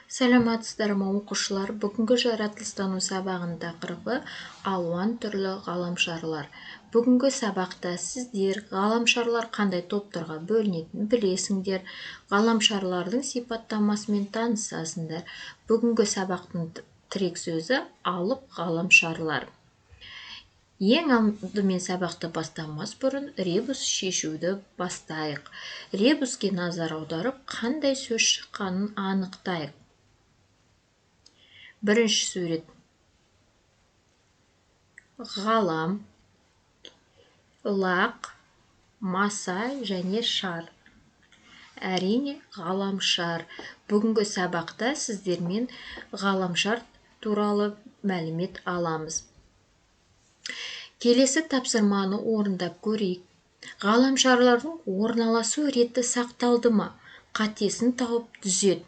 Саламатсыздар ма оқушылар? Бүгінгі жаратылыстану сабағының тақырыбы алуан түрлі ғаламшарлар. Бүгінгі сабақта сіздер ғаламшарлар қандай топтарға бөлінетінін білесіңдер. Ғаламшарлардың сипаттамасымен танысасыңдар. Бүгінгі сабақтың тірек сөзі алып ғаламшарлар. Ең алдымен сабақты бастамас бұрын ребус шешуді бастайық. Ребуске назар аударып, қандай сөз шыққанын анықтайық. Бірінші сурет. Ғалам, лақ, маса және шар. Әрине, ғаламшар. Бүгінгі сабақта сіздермен ғаламшар туралы мәлімет аламыз. Келесі тапсырманы орындап көрейік. Ғаламшарлардың орналасу реті сақталды ма? Қатесін тауып түзет.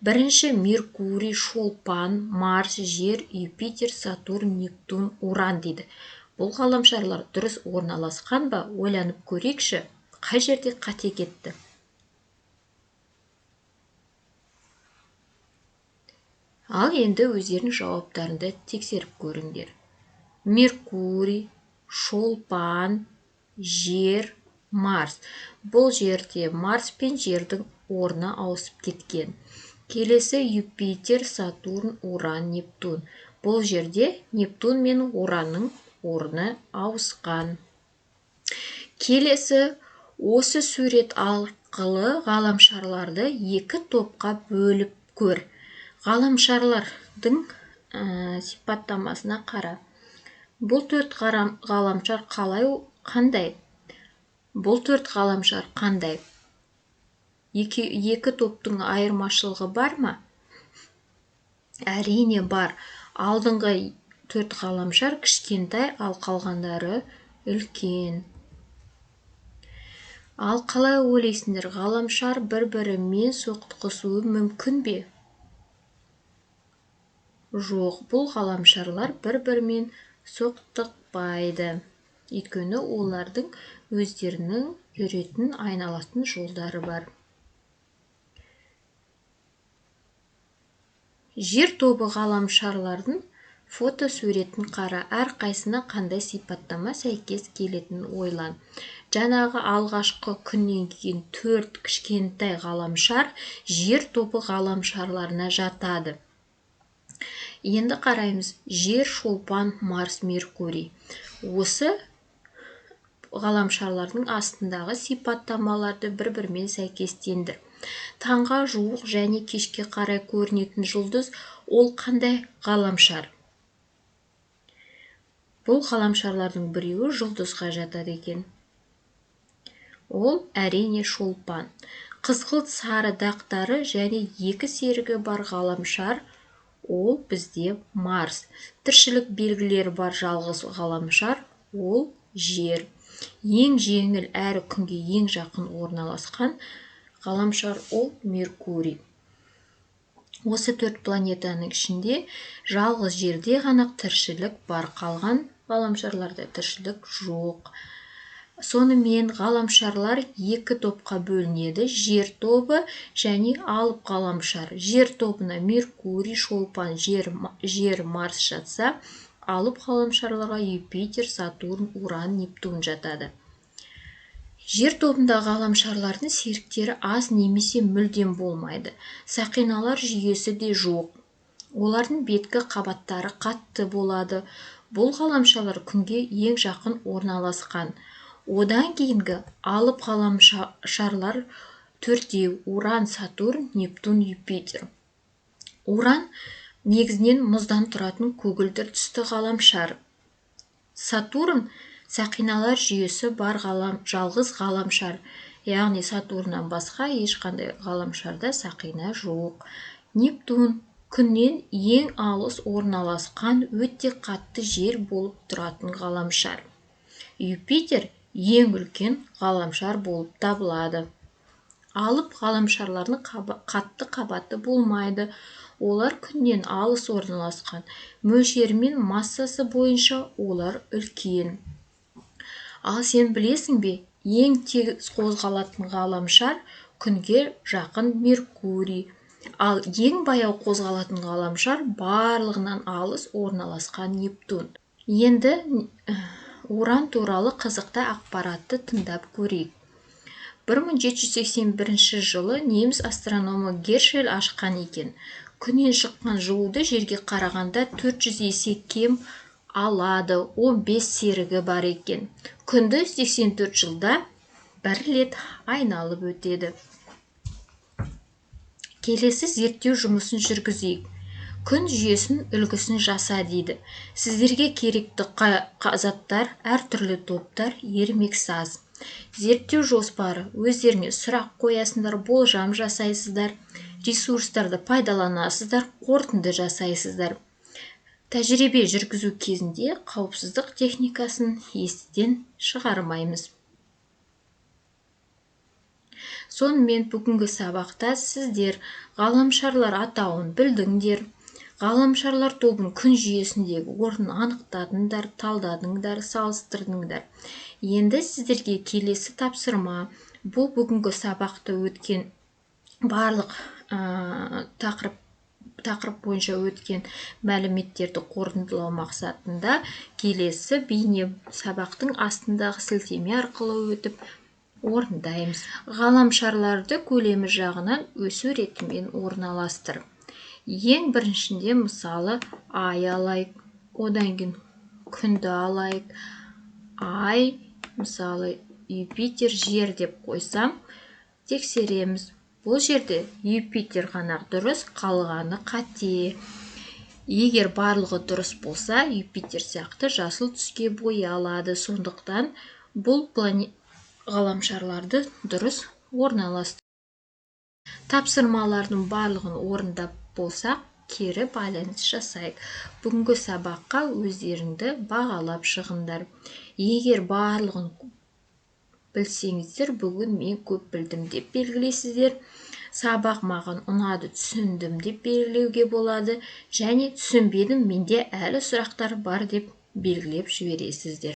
Бірінші Меркурий, Шолпан, Марс, Жер, Юпитер, Сатурн, Нептун, Уран дейді. Бұл ғаламшарлар дұрыс орналасқан ба? Ойланып көрейікші, қай жерде қате кетті? Ал енді өздерінің жауаптарында тексеріп көріңдер. Меркурий, Шолпан, Жер, Марс. Бұл жерде Марс пен Жердің орны ауысып кеткен. Келесі Юпитер, Сатурн, Уран, Нептун. Бұл жерде Нептун мен Уранның орны ауысқан. Келесі осы сурет арқылы ғаламшарларды екі топқа бөліп көр. Ғаламшарлардың сипаттамасына қара. Бұл төрт ғаламшар қандай? Бұл төрт ғаламшар қандай? Екі топтың айырмашылығы бар ма? Әрине бар. Алдыңғы төрт ғаламшар кішкентай, ал қалғандары үлкен. Ал қалай ойлайсыңдар, ғаламшар бір-бірімен соқтығысуы мүмкін бе? Жоқ, бұл ғаламшарлар бір-бірімен соқтықпайды. Өйткені олардың өздерінің жүретін айналатын жолдары бар. Жер тобы ғаламшарлардың фотосуретін қара, әрқайсына қандай сипаттама сәйкес келетінін ойлан. Жаңағы алғашқы күннен кейін төрт кішкентай ғаламшар жер тобы ғаламшарларына жатады. Енді қараймыз. Жер, Шолпан, Марс, Меркурий. Осы ғаламшарлардың астындағы сипаттамаларды бір-бірімен сәйкестендір. Таңға жуық және кешке қарай көрінетін жұлдыз, ол қандай ғаламшар? Бұл ғаламшарлардың біреуі жұлдызға жатады екен. Ол әрине Шолпан. Қызғылт сары дақтары және екі серігі бар ғаламшар, ол бізде Марс. Тіршілік белгілері бар жалғыз ғаламшар, ол Жер. Ең жеңіл әрі күнге ең жақын орналасқан ғаламшар, ол Меркурий. Осы төрт планетаның ішінде жалғыз Жерде ғана тіршілік бар, қалған ғаламшарларда тіршілік жоқ. Сонымен ғаламшарлар екі топқа бөлінеді: жер тобы және алып ғаламшар. Жер тобына Меркурий, Шолпан, Жер, Марс жатса, алып ғаламшарларға Юпитер, Сатурн, Уран, Нептун жатады. Жер тобында ғаламшарлардың серіктері аз немесе мүлдем болмайды. Сақиналар жүйесі де жоқ. Олардың беткі қабаттары қатты болады. Бұл ғаламшарлар күнге ең жақын орналасқан. Одан кейінгі алып ғаламшарлар төртеу: Уран, Сатурн, Нептун, Юпитер. Уран негізінен мұздан тұратын көгілдір түсті ғаламшар. Сатурн сақиналар жүйесі бар жалғыз ғаламшар. Яғни Сатурннан басқа ешқандай ғаламшарда сақина жоқ. Нептун күннен ең алыс орналасқан өте қатты жер болып тұратын ғаламшар. Юпитер ең үлкен ғаламшар болып табылады. Алып ғаламшарлардың қатты қабаты болмайды. Олар күннен алыс орналасқан. Мөлшері мен массасы бойынша олар үлкен. Ал сен білесің бе, ең тегіс қозғалатын ғаламшар күнге жақын Меркурий. Ал ең баяу қозғалатын ғаламшар барлығынан алыс орналасқан Нептун. Енді Уран туралы қызықты ақпаратты тыңдап көрейік. 1781 жылы неміс астрономы Гершель ашқан екен. Күннен шыққан жылуды жерге қарағанда 400 есе кем алады, 15 серігі бар екен. Күнді 84 жылда бір рет айналып өтеді. Келесі зерттеу жұмысын жүргізейік. Күн жүйесінің үлгісін жаса дейді. Сіздерге керекті заттар, әртүрлі топтар, ермек саз. Зерттеу жоспары: өздеріне сұрақ қоясыңдар, болжам жасайсыздар, ресурстарды пайдаланасыздар, қорытынды жасайсыздар. Тәжірибе жүргізу кезінде қауіпсіздік техникасын естен шығармаймыз. Сонымен бүгінгі сабақта сіздер ғаламшарлар атауын білдіңдер. Ғаламшарлар тобын күн жүйесіндегі орнын анықтадыңдар, талдадыңдар, салыстырдыңдар. Енді сіздерге келесі тапсырма. Бұл бүгінгі сабақта өткен барлық тақырып бойынша өткен мәліметтерді қорытындылау мақсатында келесі бейне сабақтың астындағы сілтеме арқылы өтіп орындаймыз. Ғаламшарларды көлемі жағынан өсу ретімен орналастыр. Ең біріншінде мысалы ай алайық, одан кейін күнді алайық. Ай, мысалы Юпитер, жер деп қойсам, тексереміз. Бұл жерде Юпитер ғана дұрыс, қалғаны қате. Егер барлығы дұрыс болса, Юпитер сияқты жасыл түске боялады. Сондықтан бұл ғаламшарларды дұрыс орналастыру. Тапсырмалардың барлығын орындап болсақ, кері байланыс жасайық. Бүгінгі сабаққа өздеріңді бағалап шығыңдар. Егер барлығын білсеңіздер, бүгін мен көп білдім деп белгілейсіздер. Сабақ маған ұнады, түсіндім деп белгілеуге болады. Және түсінбедім, менде әлі сұрақтар бар деп белгілеп жібересіздер.